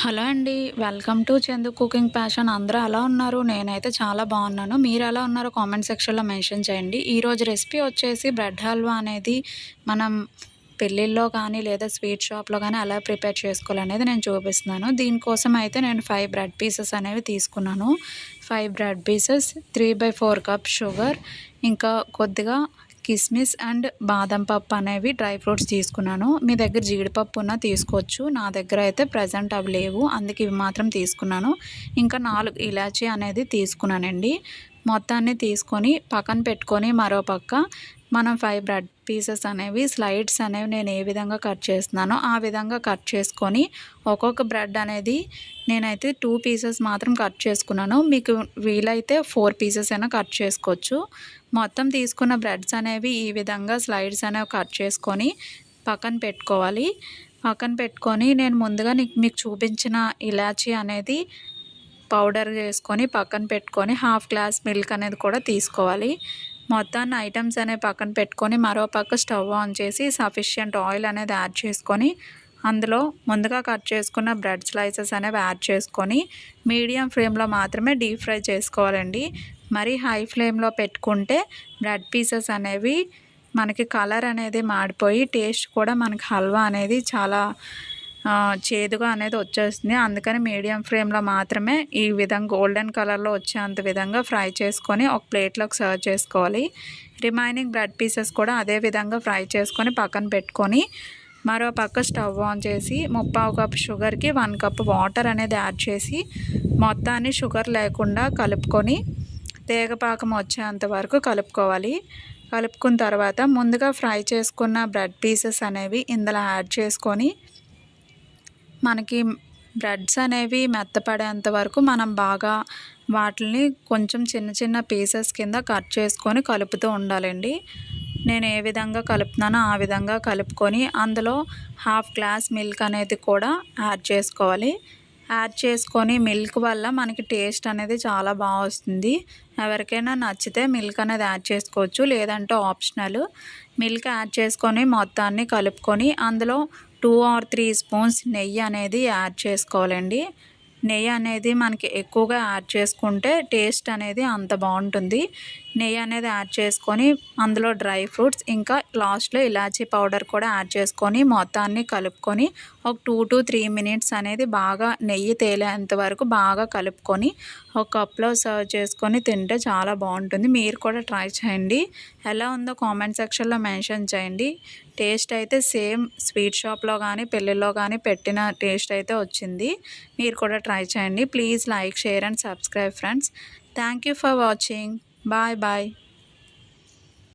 Hello అండి. Welcome to Chandu cooking passion. అందరూ ఎలా ఉన్నారు? నేనైతే చాలా బాగున్నాను. మీరు ఎలా ఉన్నారో కామెంట్ సెక్షన్‌లో మెన్షన్ చేయండి. ఈరోజు రెసిపీ వచ్చేసి బ్రెడ్ హల్వా అనేది మనం పెళ్ళిల్లో కానీ లేదా స్వీట్ షాప్‌లో గానీ ఎలా ప్రిపేర్ చేసుకోవాలనేది నేను చూపిస్తున్నాను. దీనికోసం అయితే నేను 5 బ్రెడ్ పీసెస్ అనేవి తీసుకున్నాను. 5 బ్రెడ్ పీసెస్, 3/4 కప్ షుగర్, ఇంకా కొద్దిగా కిస్మిస్ అండ్ బాదం పప్పు అనేవి డ్రై ఫ్రూట్స్ తీసుకున్నాను. మీ దగ్గర జీడిపప్పు ఉన్నా తీసుకోవచ్చు. నా దగ్గర అయితే ప్రెజెంట్ అవి లేవు. అందుకే ఇవి మాత్రం తీసుకున్నాను. ఇంకా 4 ఇలాచీ అనేది తీసుకున్నానండి. మొత్తాన్ని తీసుకొని పక్కన పెట్టుకొని మరో పక్క మనం 5 బ్రెడ్ పీసెస్ అనేవి స్లైడ్స్ అనేవి నేను ఏ విధంగా కట్ చేస్తున్నానో ఆ విధంగా కట్ చేసుకొని ఒక్కొక్క బ్రెడ్ అనేది నేనైతే 2 పీసెస్ మాత్రం కట్ చేసుకున్నాను. మీకు వీలైతే 4 పీసెస్ అయినా కట్ చేసుకోవచ్చు. మొత్తం తీసుకున్న బ్రెడ్స్ అనేవి ఈ విధంగా స్లైడ్స్ అనేవి కట్ చేసుకొని పక్కన పెట్టుకోవాలి. పక్కన పెట్టుకొని నేను ముందుగా మీకు చూపించిన ఇలాచీ అనేది పౌడర్ చేసుకొని పక్కన పెట్టుకొని హాఫ్ గ్లాస్ మిల్క్ అనేది కూడా తీసుకోవాలి. మొత్తాన్ని ఐటమ్స్ అనేవి పక్కన పెట్టుకొని మరో పక్క స్టవ్ ఆన్ చేసి సఫిషియంట్ ఆయిల్ అనేది యాడ్ చేసుకొని అందులో ముందుగా కట్ చేసుకున్న బ్రెడ్ స్లైసెస్ అనేవి యాడ్ చేసుకొని మీడియం ఫ్లేమ్లో మాత్రమే డీప్ ఫ్రై చేసుకోవాలండి. మరీ హై ఫ్లేమ్లో పెట్టుకుంటే బ్రెడ్ పీసెస్ అనేవి మనకి కలర్ అనేది మాడిపోయి టేస్ట్ కూడా మనకి హల్వా అనేది చాలా చేదుగా అనేది వచ్చేస్తుంది. అందుకని మీడియం ఫ్లేమ్లో మాత్రమే ఈ విధంగా గోల్డెన్ కలర్లో వచ్చేంత విధంగా ఫ్రై చేసుకొని ఒక ప్లేట్లోకి సర్వ్ చేసుకోవాలి. రిమైనింగ్ బ్రెడ్ పీసెస్ కూడా అదే విధంగా ఫ్రై చేసుకొని పక్కన పెట్టుకొని మరో పక్క స్టవ్ ఆన్ చేసి 3/4 కప్ షుగర్కి 1 కప్ వాటర్ అనేది యాడ్ చేసి మొత్తాన్ని షుగర్ లేకుండా కలుపుకొని తేగపాకం వచ్చేంత వరకు కలుపుకోవాలి. కలుపుకున్న తర్వాత ముందుగా ఫ్రై చేసుకున్న బ్రెడ్ పీసెస్ అనేవి ఇందులో యాడ్ చేసుకొని మనకి బ్రెడ్స్ అనేవి మెత్తపడేంత వరకు మనం బాగా వాటిని కొంచెం చిన్న చిన్న పీసెస్ కింద కట్ చేసుకొని కలుపుతూ ఉండాలండి. నేను ఏ విధంగా కలుపుతున్నానో ఆ విధంగా కలుపుకొని అందులో హాఫ్ గ్లాస్ మిల్క్ అనేది కూడా యాడ్ చేసుకోవాలి. యాడ్ చేసుకొని మిల్క్ వల్ల మనకి టేస్ట్ అనేది చాలా బాగా వస్తుంది. ఎవరికైనా నచ్చితే మిల్క్ అనేది యాడ్ చేసుకోవచ్చు, లేదంటే ఆప్షనల్. మిల్క్ యాడ్ చేసుకొని మొత్తాన్ని కలుపుకొని అందులో 2 ఆర్ 3 స్పూన్స్ నెయ్యి అనేది యాడ్ చేసుకోవాలండి. నెయ్యి అనేది మనకి ఎక్కువగా యాడ్ చేసుకుంటే టేస్ట్ అనేది అంత బాగుంటుంది. నెయ్యి అనేది యాడ్ చేసుకొని అందులో డ్రై ఫ్రూట్స్ ఇంకా లాస్ట్లో ఇలాచీ పౌడర్ కూడా యాడ్ చేసుకొని మొత్తాన్ని కలుపుకొని ఒక 2 to 3 మినిట్స్ అనేది బాగా నెయ్యి తేలేంత వరకు బాగా కలుపుకొని ఒక కప్లో సర్వ్ చేసుకొని తింటే చాలా బాగుంటుంది. మీరు కూడా ట్రై చేయండి. ఎలా ఉందో కామెంట్ సెక్షన్లో మెన్షన్ చేయండి. టేస్ట్ అయితే సేమ్ స్వీట్ షాప్లో కానీ పెళ్ళిలో కానీ పెట్టిన టేస్ట్ అయితే వచ్చింది. మీరు కూడా ట్రై చేయండి. Please like, share and subscribe friends. Thank you for watching. Bye bye.